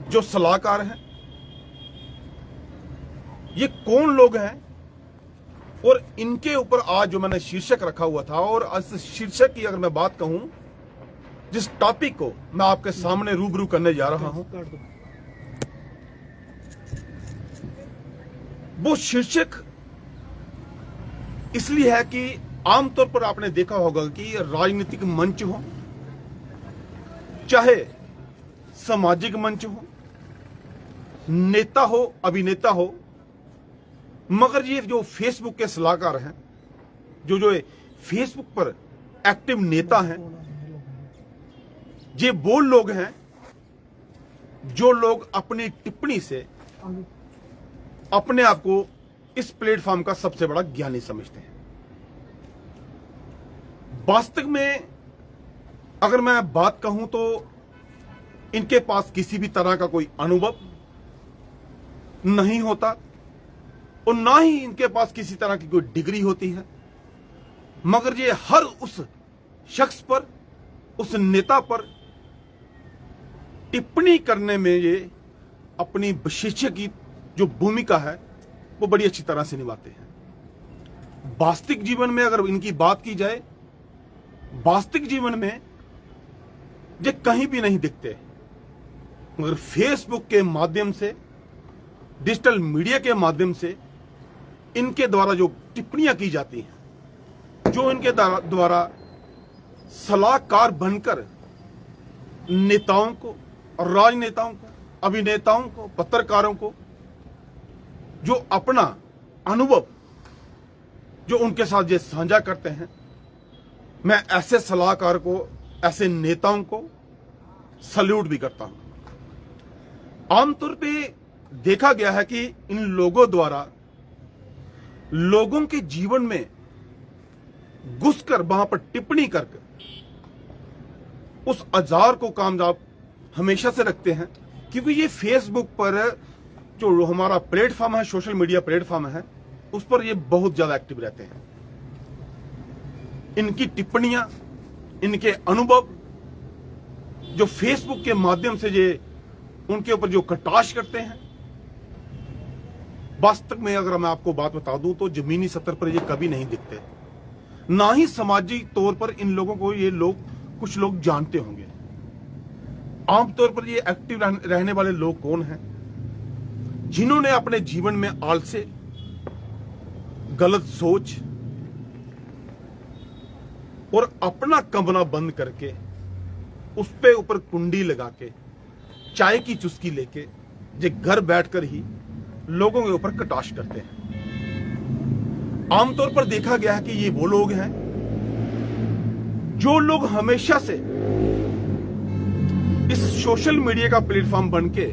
जो सलाहकार हैं, ये कौन लोग हैं और इनके ऊपर आज जो मैंने शीर्षक रखा हुआ था, और इस शीर्षक की अगर मैं बात कहूं, जिस टॉपिक को मैं आपके सामने रूबरू करने जा रहा हूं, वो शीर्षक इसलिए है कि आमतौर पर आपने देखा होगा कि राजनीतिक मंच हो, चाहे सामाजिक मंच हो, नेता हो, अभिनेता हो, मगर ये जो फेसबुक के सलाहकार हैं, जो फेसबुक पर एक्टिव नेता हैं, ये वो लोग हैं जो लोग अपनी टिप्पणी से अपने आप को इस प्लेटफॉर्म का सबसे बड़ा ज्ञानी समझते हैं। वास्तव में अगर मैं बात कहूं तो इनके पास किसी भी तरह का कोई अनुभव नहीं होता और ना ही इनके पास किसी तरह की कोई डिग्री होती है, मगर ये हर उस शख्स पर, उस नेता पर टिप्पणी करने में ये अपनी विशेषज्ञ की जो भूमिका है वो बड़ी अच्छी तरह से निभाते हैं। वास्तविक जीवन में अगर इनकी बात की जाए, वास्तविक जीवन में ये कहीं भी नहीं दिखते, मगर फेसबुक के माध्यम से, डिजिटल मीडिया के माध्यम से इनके द्वारा जो टिप्पणियां की जाती हैं, जो इनके द्वारा सलाहकार बनकर नेताओं को, राजनेताओं को, अभिनेताओं को, पत्रकारों को जो अपना अनुभव जो उनके साथ ये साझा करते हैं, मैं ऐसे सलाहकार को, ऐसे नेताओं को सल्यूट भी करता हूं। आमतौर पे देखा गया है कि इन लोगों द्वारा लोगों के जीवन में घुसकर वहां पर टिप्पणी करके उस औजार को कामयाब हमेशा से रखते हैं, क्योंकि ये फेसबुक पर जो हमारा प्लेटफॉर्म है, सोशल मीडिया प्लेटफॉर्म है, उस पर ये बहुत ज्यादा एक्टिव रहते हैं। इनकी टिप्पणियां, इनके अनुभव जो फेसबुक के माध्यम से ये उनके ऊपर जो कटाक्ष करते हैं, वास्तव में अगर मैं आपको बात बता दूं तो जमीनी स्तर पर ये कभी नहीं दिखते, ना ही सामाजिक तौर पर इन लोगों को ये लोग, कुछ लोग जानते होंगे। आमतौर पर ये एक्टिव रहने वाले लोग कौन हैं? जिन्होंने अपने जीवन में आलस्य, गलत सोच और अपना कमरा बंद करके उस पे ऊपर कुंडी लगा के चाय की चुस्की लेके जे घर बैठकर ही लोगों के ऊपर कटाक्ष करते हैं। आमतौर पर देखा गया है कि ये वो लोग हैं जो लोग हमेशा से इस सोशल मीडिया का प्लेटफॉर्म बनके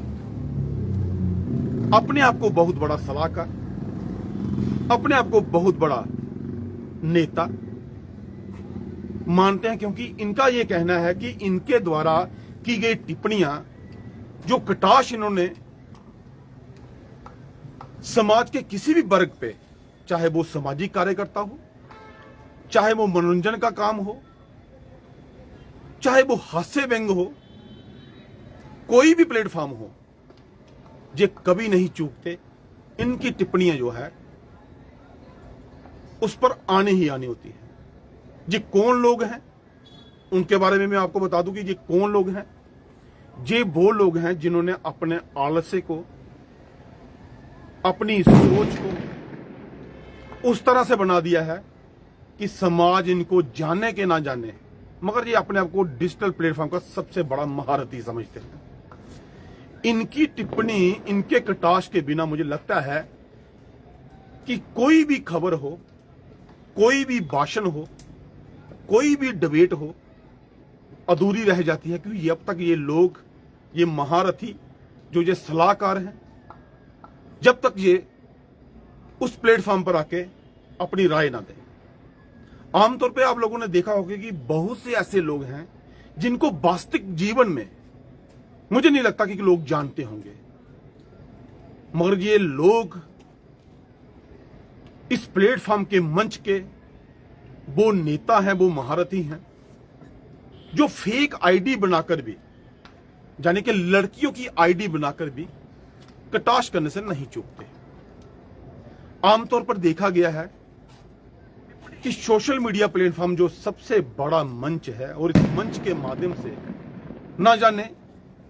अपने आप को बहुत बड़ा सलाहकार, अपने आप को बहुत बड़ा नेता मानते हैं, क्योंकि इनका यह कहना है कि इनके द्वारा की गई टिप्पणियां, जो कटाक्ष इन्होंने समाज के किसी भी वर्ग पे, चाहे वो सामाजिक कार्यकर्ता हो, चाहे वो मनोरंजन का काम हो, चाहे वो हास्य व्यंग हो, कोई भी प्लेटफॉर्म हो, ये कभी नहीं चूकते। इनकी टिप्पणियां जो है उस पर आने ही आनी होती है। ये कौन लोग हैं उनके बारे में मैं आपको बता दूं कि ये कौन लोग हैं। ये वो लोग हैं जिन्होंने अपने आलस्य को, अपनी सोच को उस तरह से बना दिया है कि समाज इनको जाने के ना जाने, मगर ये अपने आप को डिजिटल प्लेटफॉर्म का सबसे बड़ा महारथी समझते हैं। इनकी टिप्पणी, इनके कटाक्ष के बिना मुझे लगता है कि कोई भी खबर हो, कोई भी भाषण हो, कोई भी डिबेट हो, अधूरी रह जाती है, क्योंकि अब तक ये लोग, ये महारथी जो ये सलाहकार हैं, जब तक ये उस प्लेटफॉर्म पर आके अपनी राय ना दें। आमतौर पे आप लोगों ने देखा होगा कि बहुत से ऐसे लोग हैं जिनको वास्तविक जीवन में मुझे नहीं लगता कि लोग जानते होंगे, मगर ये लोग इस प्लेटफॉर्म के मंच के वो नेता हैं, वो महारथी हैं, जो फेक आईडी बनाकर भी यानी कि लड़कियों की आईडी बनाकर भी कटाक्ष करने से नहीं चूकते। आमतौर पर देखा गया है कि सोशल मीडिया प्लेटफॉर्म जो सबसे बड़ा मंच है, और इस मंच के माध्यम से ना जाने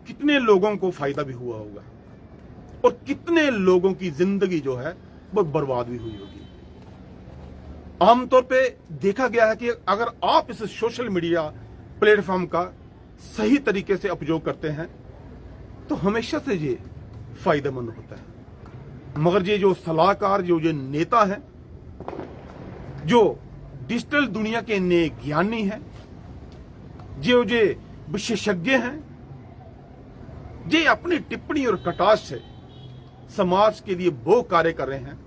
कितने लोगों को फायदा भी हुआ होगा और कितने लोगों की जिंदगी जो है वो बर्बाद भी हुई होगी। आमतौर पे देखा गया है कि अगर आप इस सोशल मीडिया प्लेटफॉर्म का सही तरीके से उपयोग करते हैं तो हमेशा से ये फायदेमंद होता है। मगर ये जो सलाहकार, जो ये नेता हैं, जो डिजिटल दुनिया के नए ज्ञानी हैं, जो विशेषज्ञ हैं, ये अपनी टिप्पणी और कटाक्ष से समाज के लिए वो कार्य कर रहे हैं,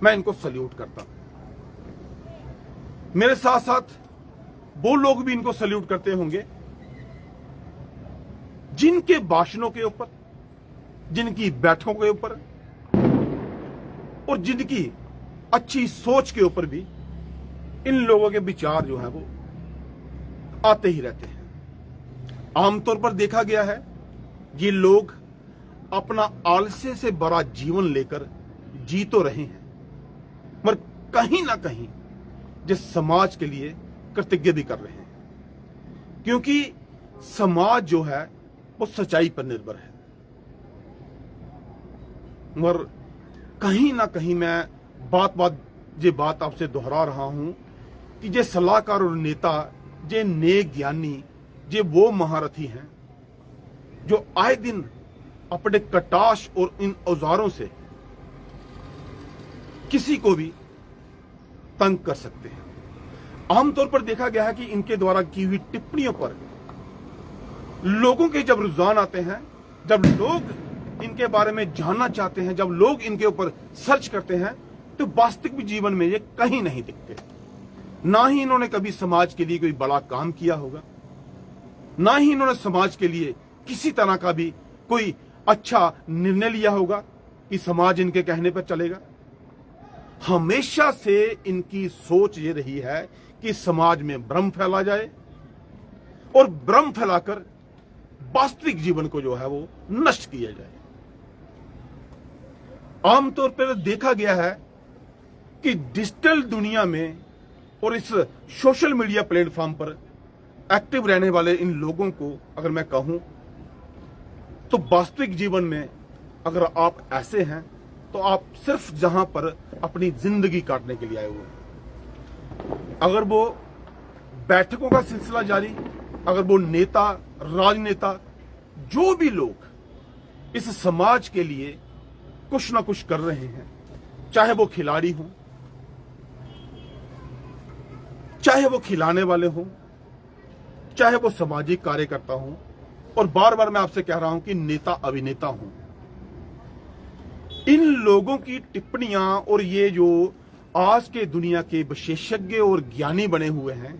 मैं इनको सल्यूट करता हूं। मेरे साथ साथ वो लोग भी इनको सल्यूट करते होंगे जिनके भाषणों के ऊपर, जिनकी बैठकों के ऊपर और जिनकी अच्छी सोच के ऊपर भी इन लोगों के विचार जो है वो आते ही रहते हैं। आमतौर पर देखा गया है ये लोग अपना आलस्य से बड़ा जीवन लेकर जी तो रहे हैं, मगर कहीं ना कहीं जिस समाज के लिए कृतज्ञ भी कर रहे हैं, क्योंकि समाज जो है वो सच्चाई पर निर्भर है। मगर कहीं ना कहीं मैं बात आपसे दोहरा रहा हूं कि जे सलाहकार और नेता, जे नेक ज्ञानी, जे वो महारथी हैं जो आए दिन अपने कटाक्ष और इन औजारों से किसी को भी तंग कर सकते हैं। आमतौर पर देखा गया है कि इनके द्वारा की हुई टिप्पणियों पर लोगों के जब रुझान आते हैं, जब लोग इनके बारे में जानना चाहते हैं, जब लोग इनके ऊपर सर्च करते हैं, तो वास्तविक जीवन में ये कहीं नहीं दिखते। ना ही इन्होंने कभी समाज के लिए कोई बड़ा काम किया होगा, ना ही इन्होंने समाज के लिए किसी तरह का भी कोई अच्छा निर्णय लिया होगा कि समाज इनके कहने पर चलेगा। हमेशा से इनकी सोच ये रही है कि समाज में भ्रम फैला जाए और भ्रम फैलाकर वास्तविक जीवन को जो है वो नष्ट किया जाए। आमतौर पर देखा गया है कि डिजिटल दुनिया में और इस सोशल मीडिया प्लेटफॉर्म पर एक्टिव रहने वाले इन लोगों को अगर मैं कहूं तो वास्तविक जीवन में अगर आप ऐसे हैं तो आप सिर्फ जहां पर अपनी जिंदगी काटने के लिए आए हुए हैं। अगर वो बैठकों का सिलसिला जारी, अगर वो नेता, राजनेता, जो भी लोग इस समाज के लिए कुछ ना कुछ कर रहे हैं, चाहे वो खिलाड़ी हों, चाहे वो खिलाने वाले हों, चाहे वो सामाजिक कार्यकर्ता हों, और बार बार मैं आपसे कह रहा हूं कि नेता अभिनेता हों, इन लोगों की टिप्पणियां और ये जो आज के दुनिया के विशेषज्ञ और ज्ञानी बने हुए हैं,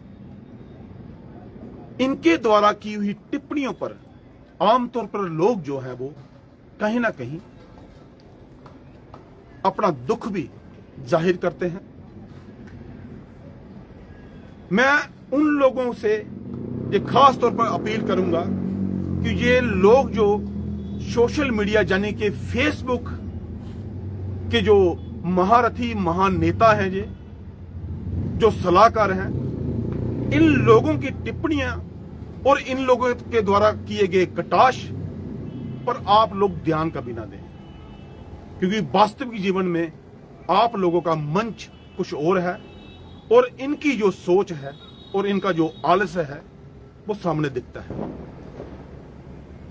इनके द्वारा की हुई टिप्पणियों पर आमतौर पर लोग जो हैं वो कहीं ना कहीं अपना दुख भी जाहिर करते हैं। मैं उन लोगों से ये खास तौर पर अपील करूंगा कि ये लोग जो सोशल मीडिया यानी कि फेसबुक के जो महारथी महान नेता हैं, ये जो सलाहकार हैं, इन लोगों की टिप्पणियां और इन लोगों के द्वारा किए गए कटाक्ष पर आप लोग ध्यान कभी ना दें, क्योंकि वास्तविक जीवन में आप लोगों का मंच कुछ और है और इनकी जो सोच है और इनका जो आलस्य है वो सामने दिखता है।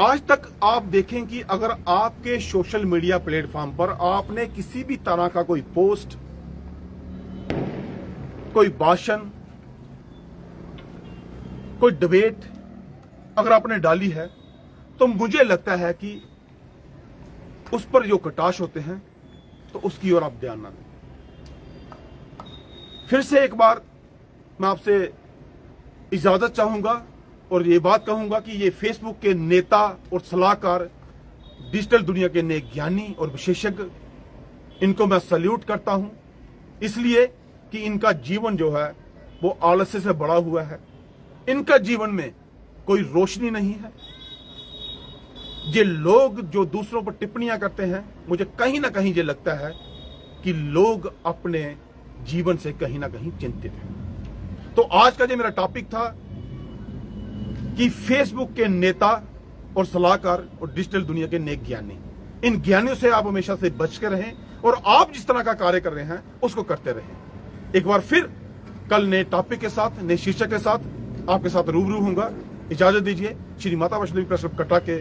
आज तक आप देखें कि अगर आपके सोशल मीडिया प्लेटफॉर्म पर आपने किसी भी तरह का कोई पोस्ट, कोई भाषण, कोई डिबेट अगर आपने डाली है, तो मुझे लगता है कि उस पर जो कटाक्ष होते हैं तो उसकी ओर आप ध्यान ना दें। फिर से एक बार मैं आपसे इजाजत चाहूंगा और ये बात कहूंगा कि ये फेसबुक के नेता और सलाहकार, डिजिटल दुनिया के नए ज्ञानी और विशेषज्ञ, इनको मैं सल्यूट करता हूं, इसलिए कि इनका जीवन जो है वो आलस्य से बड़ा हुआ है। इनका जीवन में कोई रोशनी नहीं है, ये लोग जो दूसरों पर टिप्पणियां करते हैं, मुझे कहीं ना कहीं ये लगता है कि लोग अपने जीवन से कहीं ना कहीं चिंतित हैं। तो आज का जो मेरा टॉपिक था कि फेसबुक के नेता और सलाहकार और डिजिटल दुनिया के नेक ज्ञानी, इन ज्ञानियों से आप हमेशा से बच के रहें और आप जिस तरह का कार्य कर रहे हैं उसको करते रहें। एक बार फिर कल नए टॉपिक के साथ, नए शीर्षक के साथ आपके साथ रूबरू होऊंगा। इजाजत दीजिए। श्री माता वैष्णो देवी प्रेस क्लब कटरा के